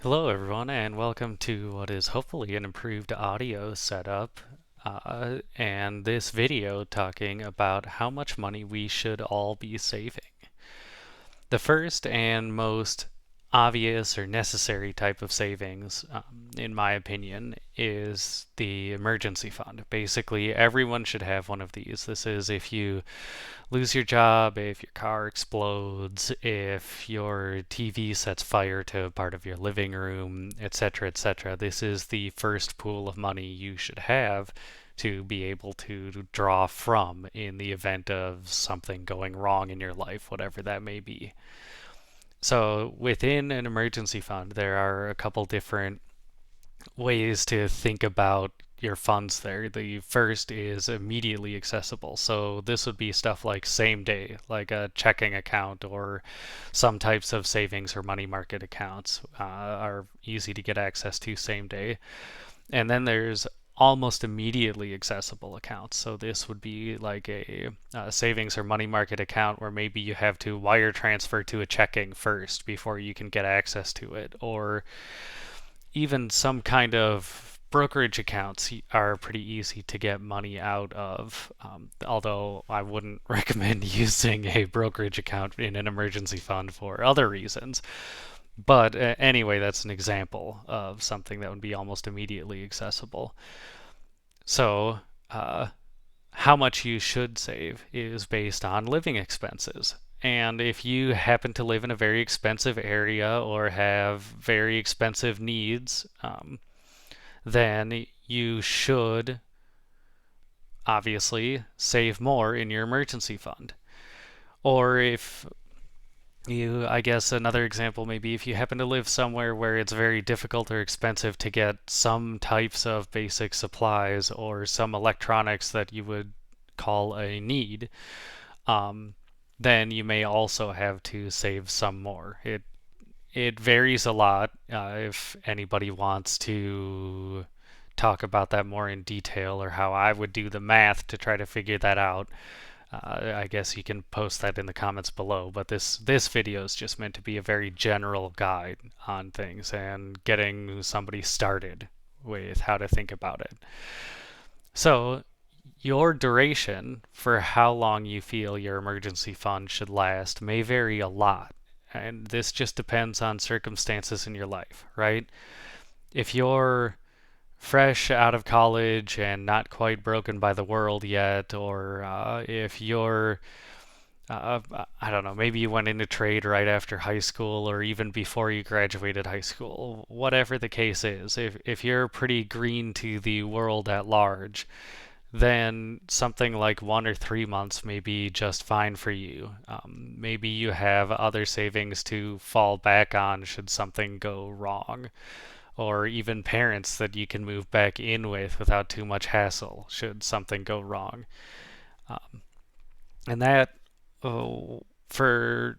Hello, everyone, and welcome to what is hopefully an improved audio setup. And this video talking about how much money we should all be saving. The first and most obvious or necessary type of savings, in my opinion, is the emergency fund. Basically, everyone should have one of these. This is if you lose your job, if your car explodes, if your TV sets fire to part of your living room, etc., etc. This is the first pool of money you should have to be able to draw from in the event of something going wrong in your life, whatever that may be. So, within an emergency fund, there are a couple different ways to think about your funds there. The first is immediately accessible. So this would be stuff like same day, like a checking account or some types of savings or money market accounts are easy to get access to same day. And then there's almost immediately accessible accounts. So this would be like a savings or money market account where maybe you have to wire transfer to a checking first before you can get access to it, or even some kind of brokerage accounts are pretty easy to get money out of. Although I wouldn't recommend using a brokerage account in an emergency fund for other reasons. But anyway, that's an example of something that would be almost immediately accessible. So, how much you should save is based on living expenses. And if you happen to live in a very expensive area or have very expensive needs, then you should obviously save more in your emergency fund. Or if I guess another example maybe if you happen to live somewhere where it's very difficult or expensive to get some types of basic supplies or some electronics that you would call a need, um, then you may also have to save some more. It varies a lot. If anybody wants to talk about that more in detail or how I would do the math to try to figure that out, I guess you can post that in the comments below. But this video is just meant to be a very general guide on things and getting somebody started with how to think about it. So your duration for how long you feel your emergency fund should last may vary a lot. And this just depends on circumstances in your life, right? If you're fresh out of college and not quite broken by the world yet, or if you're, uh, I don't know, maybe you went into trade right after high school or even before you graduated high school, whatever the case is, if you're pretty green to the world at large, then something like 1 or 3 months may be just fine for you. Maybe you have other savings to fall back on should something go wrong, or even parents that you can move back in with without too much hassle should something go wrong. Um, and that, oh, for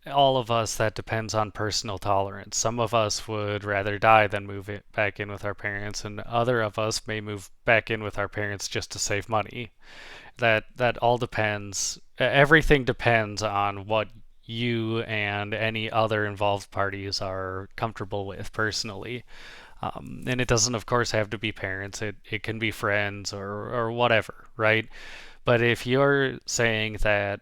all of us, that depends on personal tolerance. Some of us would rather die than move it back in with our parents, and other of us may move back in with our parents just to save money. That all depends. Everything depends on what you and any other involved parties are comfortable with personally. And it doesn't, of course, have to be parents. It can be friends or whatever, right? But if you're saying that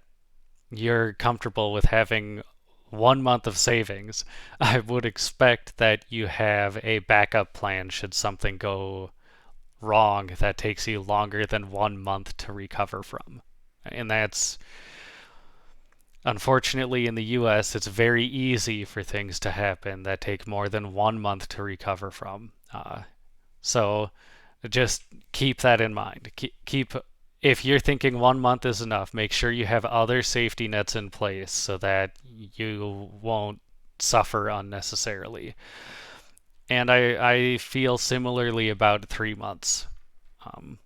you're comfortable with having 1 month of savings, I would expect that you have a backup plan should something go wrong that takes you longer than 1 month to recover from. And that's unfortunately in the US, it's very easy for things to happen that take more than 1 month to recover from. So just keep that in mind. Keep if you're thinking 1 month is enough, make sure you have other safety nets in place so that you won't suffer unnecessarily. And I feel similarly about 3 months, um,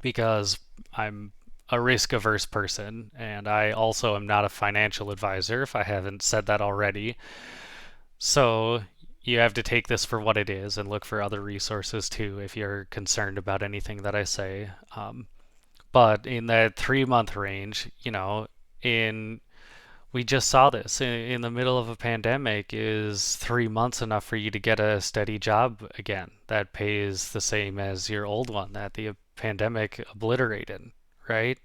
because I'm a risk averse person, and I also am not a financial advisor, if I haven't said that already. So you have to take this for what it is and look for other resources too if you're concerned about anything that I say. But in that 3 month range, in We just saw this in the middle of a pandemic. Is 3 months enough for you to get a steady job again that pays the same as your old one that the pandemic obliterated, right?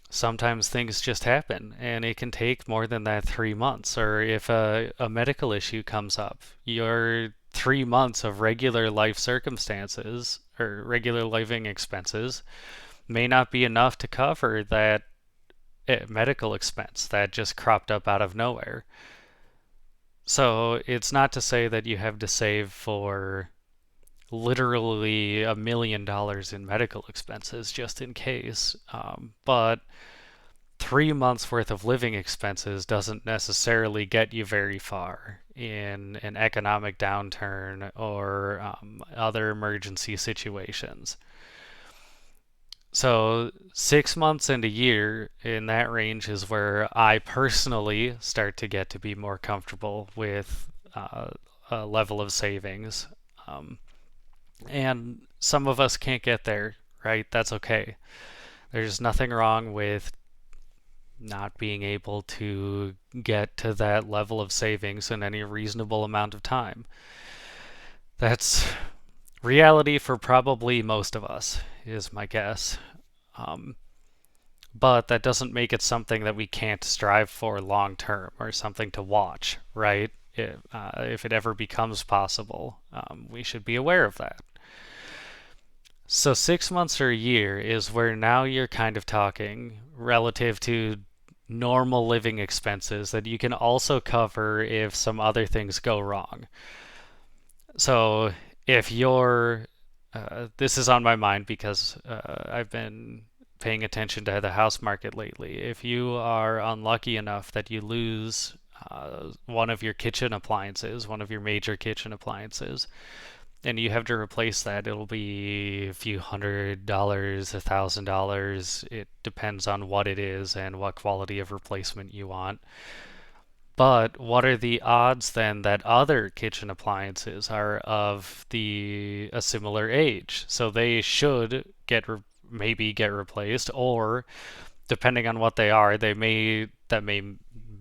Sometimes things just happen and it can take more than that 3 months. Or if a medical issue comes up, your 3 months of regular life circumstances or regular living expenses may not be enough to cover that medical expense that just cropped up out of nowhere. So it's not to say that you have to save for literally $1 million in medical expenses just in case. But 3 months worth of living expenses doesn't necessarily get you very far in an economic downturn or other emergency situations. So 6 months and a year in that range is where I personally start to get to be more comfortable with a level of savings. Um, and some of us can't get there, right? That's okay. There's nothing wrong with not being able to get to that level of savings in any reasonable amount of time. That's reality for probably most of us, is my guess. Um, but that doesn't make it something that we can't strive for long term or something to watch, right? If it ever becomes possible, we should be aware of that. So 6 months or a year is where now you're kind of talking relative to normal living expenses that you can also cover if some other things go wrong. So if you're, this is on my mind because I've been paying attention to the house market lately. If you are unlucky enough that you lose one of your kitchen appliances, one of your major kitchen appliances, and you have to replace that, it'll be a few $100s, $1,000. It depends on what it is and what quality of replacement you want. But what are the odds then that other kitchen appliances are of the a similar age? So they should maybe get replaced, or depending on what they are, that may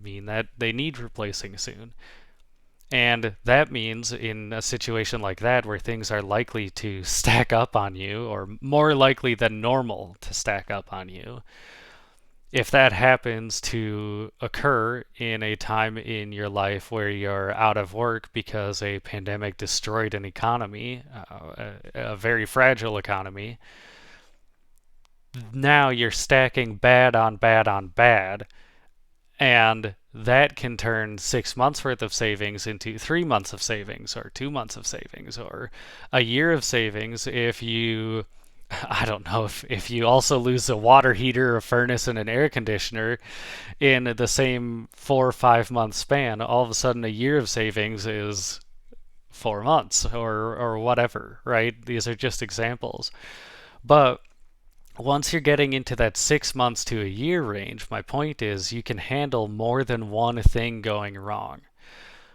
mean that they need replacing soon. And that means in a situation like that where things are likely to stack up on you, or more likely than normal to stack up on you, if that happens to occur in a time in your life where you're out of work because a pandemic destroyed an economy, a very fragile economy, now you're stacking bad on bad on bad, and that can turn 6 months worth of savings into 3 months of savings, or 2 months of savings, or a year of savings if you, I don't know, if you also lose a water heater, a furnace, and an air conditioner in the same 4 or 5 month span. All of a sudden, a year of savings is 4 months or whatever, right? These are just examples. But once you're getting into that 6 months to a year range, my point is you can handle more than one thing going wrong.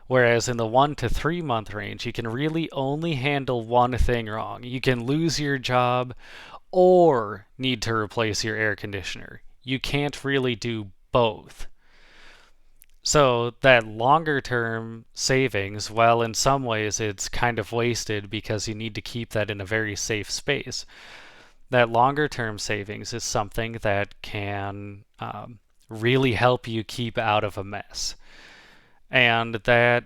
Whereas in the 1 to 3 month range, you can really only handle one thing wrong. You can lose your job or need to replace your air conditioner. You can't really do both. So that longer term savings, well, in some ways it's kind of wasted because you need to keep that in a very safe space. That longer term savings is something that can really help you keep out of a mess. And that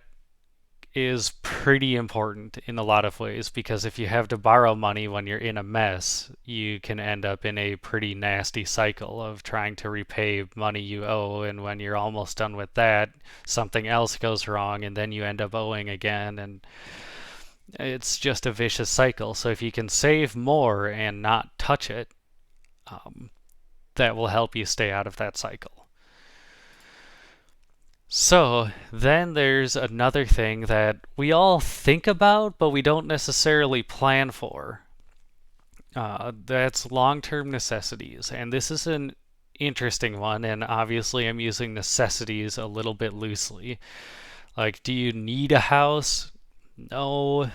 is pretty important in a lot of ways because if you have to borrow money when you're in a mess, you can end up in a pretty nasty cycle of trying to repay money you owe. And when you're almost done with that, something else goes wrong and then you end up owing again. And it's just a vicious cycle. So if you can save more and not touch it, um, that will help you stay out of that cycle. So then there's another thing that we all think about, but we don't necessarily plan for. That's long-term necessities. And this is an interesting one, and obviously I'm using necessities a little bit loosely. Like, do you need a house? No,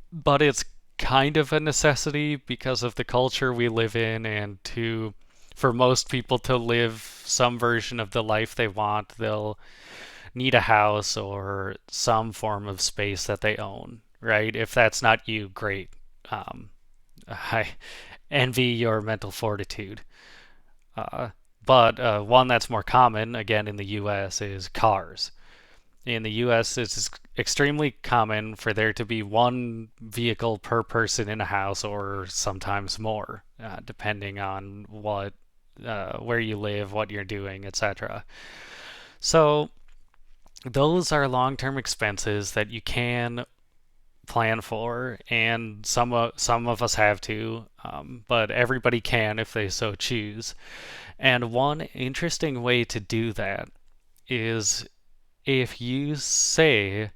but it's kind of a necessity because of the culture we live in and to For most people to live some version of the life they want, they'll need a house or some form of space that they own, right? If that's not you, great. Um, I envy your mental fortitude. Uh, but one that's more common, again, in the US is cars. In the US, it's extremely common for there to be one vehicle per person in a house, or sometimes more, depending on where you live, what you're doing, etc. So those are long-term expenses that you can plan for, and some of us have to, but everybody can if they so choose. And one interesting way to do that is if you say,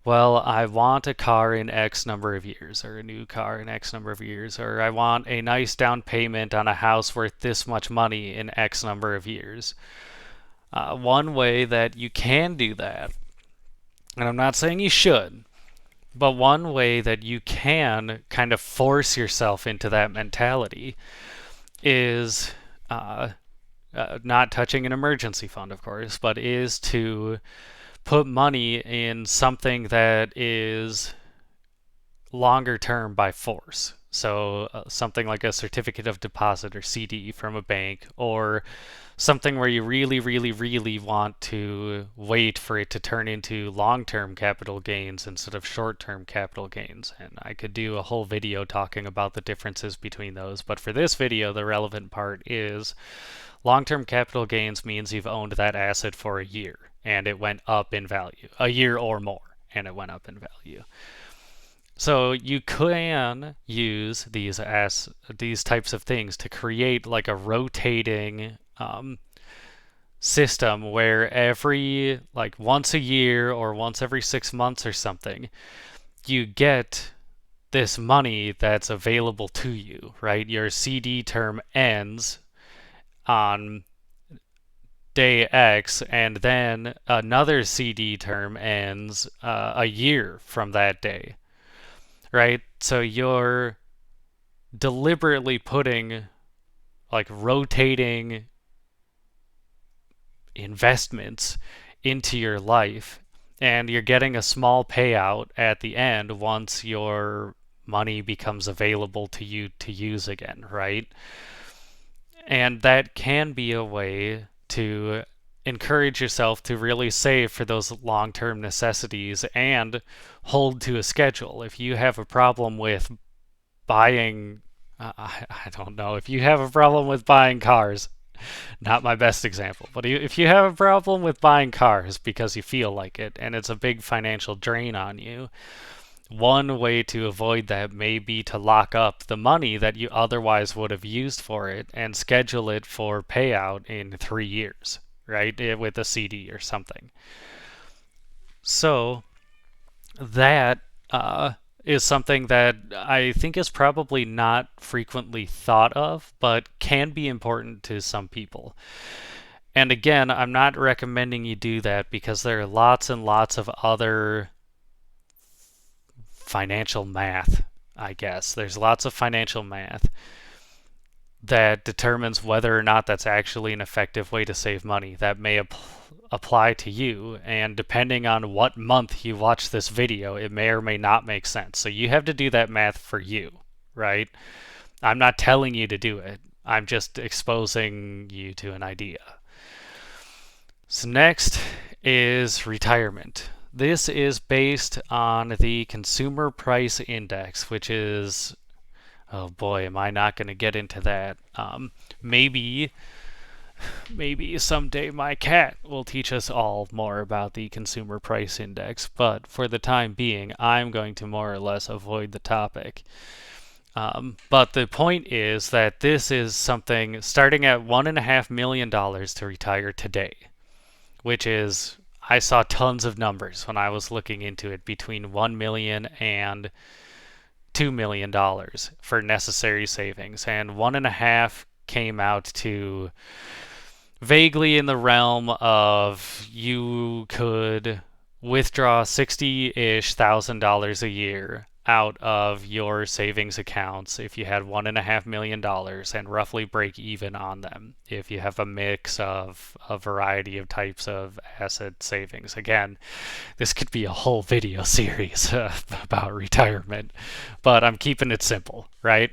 well, I want a car in X number of years, or a new car in X number of years, or I want a nice down payment on a house worth this much money in X number of years. One way that you can do that, and I'm not saying you should, but one way that you can kind of force yourself into that mentality is not touching an emergency fund, of course, but is to put money in something that is longer term by force. So something like a certificate of deposit or CD from a bank, or something where you really, really, really want to wait for it to turn into long-term capital gains instead of short-term capital gains. And I could do a whole video talking about the differences between those, but for this video, the relevant part is long-term capital gains means you've owned that asset for a year and it went up in value, a year or more, and it went up in value. So you can use these types of things to create like a rotating system where every like once a year or once every 6 months or something, you get this money that's available to you, right? Your CD term ends on day X, and then another CD term ends a year from that day, right? So you're deliberately putting like rotating investments into your life, and you're getting a small payout at the end once your money becomes available to you to use again, right? And that can be a way to encourage yourself to really save for those long-term necessities and hold to a schedule. If you have a problem with buying, I don't know, if you have a problem with buying cars, not my best example, but if you have a problem with buying cars because you feel like it and it's a big financial drain on you, one way to avoid that may be to lock up the money that you otherwise would have used for it and schedule it for payout in 3 years, right? With a CD or something. So that is something that I think is probably not frequently thought of, but can be important to some people. And again, I'm not recommending you do that because there are lots and lots of other financial math, I guess. There's lots of financial math that determines whether or not that's actually an effective way to save money that may apply to you. And depending on what month you watch this video, it may or may not make sense. So you have to do that math for you, right? I'm not telling you to do it. I'm just exposing you to an idea. So next is retirement. This is based on the Consumer Price Index, which is, oh boy, am I not going to get into that. Maybe someday my cat will teach us all more about the Consumer Price Index, but for the time being, I'm going to more or less avoid the topic. But the point is that this is something starting at $1.5 million to retire today, which is, I saw tons of numbers when I was looking into it, between $1 million and $2 million for necessary savings, and 1.5 came out to vaguely in the realm of you could withdraw $60-ish thousand a year out of your savings accounts if you had $1.5 million and roughly break even on them if you have a mix of a variety of types of asset savings. Again, this could be a whole video series about retirement, but I'm keeping it simple, right?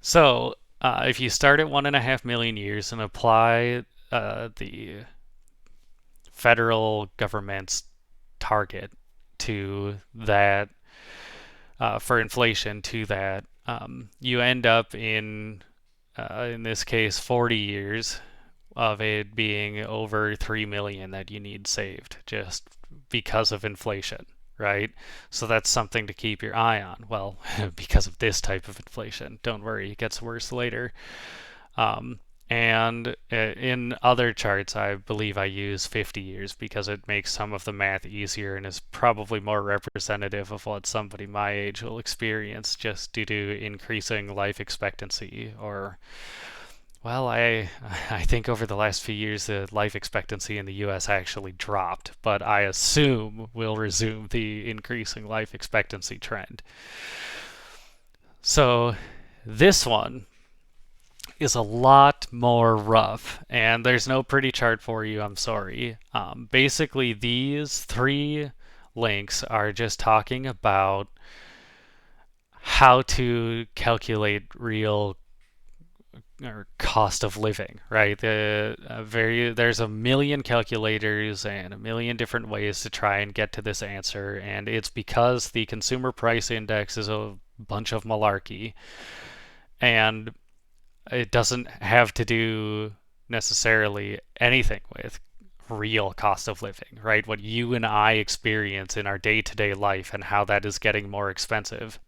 So if you start at 1.5 million years and apply the federal government's target to that for inflation to that, you end up in this case 40 years of it being over 3 million that you need saved just because of inflation, right? So that's something to keep your eye on. Well, because of this type of inflation. Don't worry, it gets worse later. Um, and in other charts, I believe I use 50 years because it makes some of the math easier and is probably more representative of what somebody my age will experience just due to increasing life expectancy. Or, well, I think over the last few years the life expectancy in the U.S. actually dropped, but I assume we'll resume the increasing life expectancy trend. So this one is a lot more rough, and there's no pretty chart for you, I'm sorry. Basically, these three links are just talking about how to calculate real or cost of living, right? There's a million calculators and a million different ways to try and get to this answer, and it's because the consumer price index is a bunch of malarkey, and it doesn't have to do necessarily anything with real cost of living, right? What you and I experience in our day-to-day life and how that is getting more expensive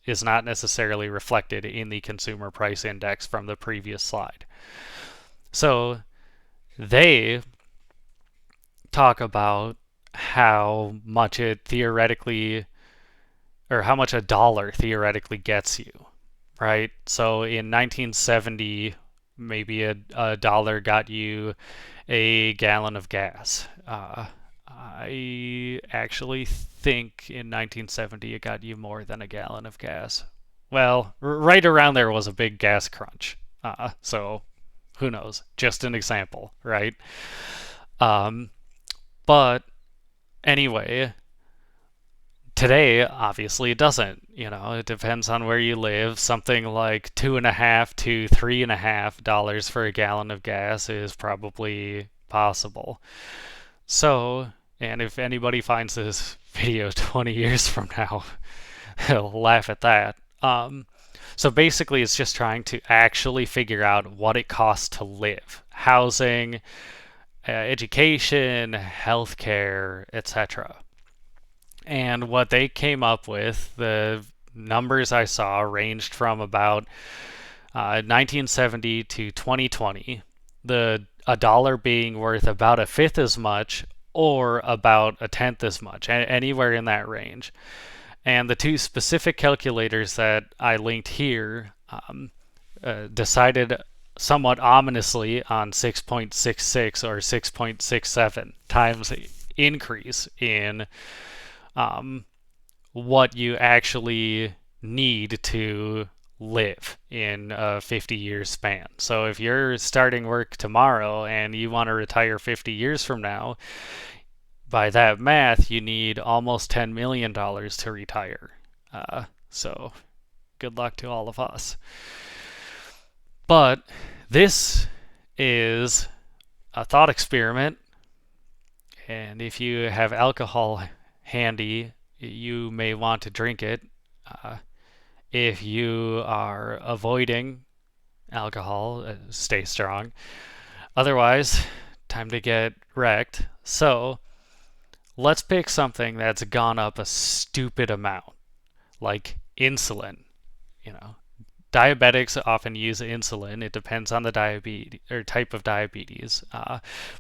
is not necessarily reflected in the consumer price index from the previous slide. So they talk about how much it theoretically, or how much a dollar theoretically gets you, right? So in 1970, maybe a dollar got you a gallon of gas. I actually think in 1970 it got you more than a gallon of gas. Well, right around there was a big gas crunch. So who knows? Just an example, right? Um, but anyway, today, obviously, it doesn't. It depends on where you live. Something like $2.50 to $3.50 for a gallon of gas is probably possible. So, and if anybody finds this video 20 years from now, they'll laugh at that. So basically, it's just trying to actually figure out what it costs to live. Housing, education, healthcare, etc. And what they came up with, the numbers I saw ranged from about 1970 to 2020, a dollar being worth about a fifth as much or about a tenth as much, anywhere in that range. And the two specific calculators that I linked here decided somewhat ominously on 6.66 or 6.67 times increase in what you actually need to live in a 50-year span. So if you're starting work tomorrow and you want to retire 50 years from now, by that math, you need almost $10 million to retire. So good luck to all of us. But this is a thought experiment, and if you have alcohol handy, you may want to drink it. If you are avoiding alcohol, stay strong. Otherwise, time to get wrecked. So, let's pick something that's gone up a stupid amount, like insulin. Diabetics often use insulin. It depends on the diabetes or type of diabetes,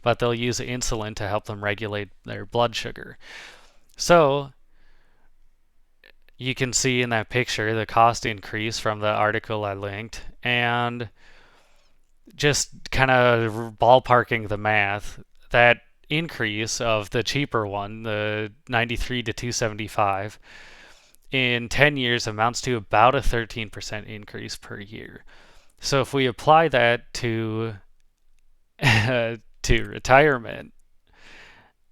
but they'll use insulin to help them regulate their blood sugar. So you can see in that picture the cost increase from the article I linked, and just kind of ballparking the math, that increase of the cheaper one, the 93 to 275, in 10 years amounts to about a 13% increase per year. So if we apply that to to retirement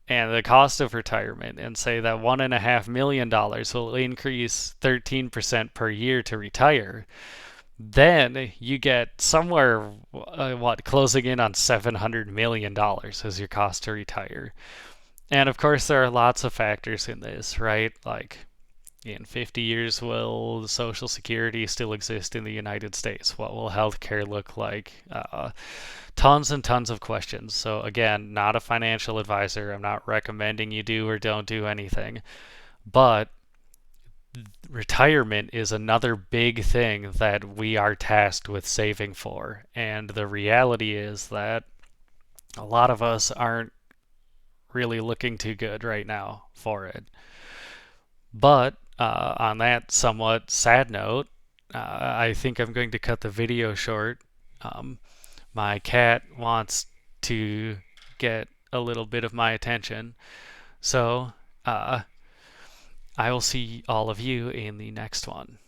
and the cost of retirement and say that $1.5 million will increase 13% per year to retire, then you get somewhere, closing in on $700 million as your cost to retire. And of course, there are lots of factors in this, right? Like, in 50 years, will Social Security still exist in the United States? What will healthcare look like? Tons and tons of questions. So, again, not a financial advisor. I'm not recommending you do or don't do anything. But retirement is another big thing that we are tasked with saving for. And the reality is that a lot of us aren't really looking too good right now for it. But on that somewhat sad note, I think I'm going to cut the video short. Um, my cat wants to get a little bit of my attention. So I will see all of you in the next one.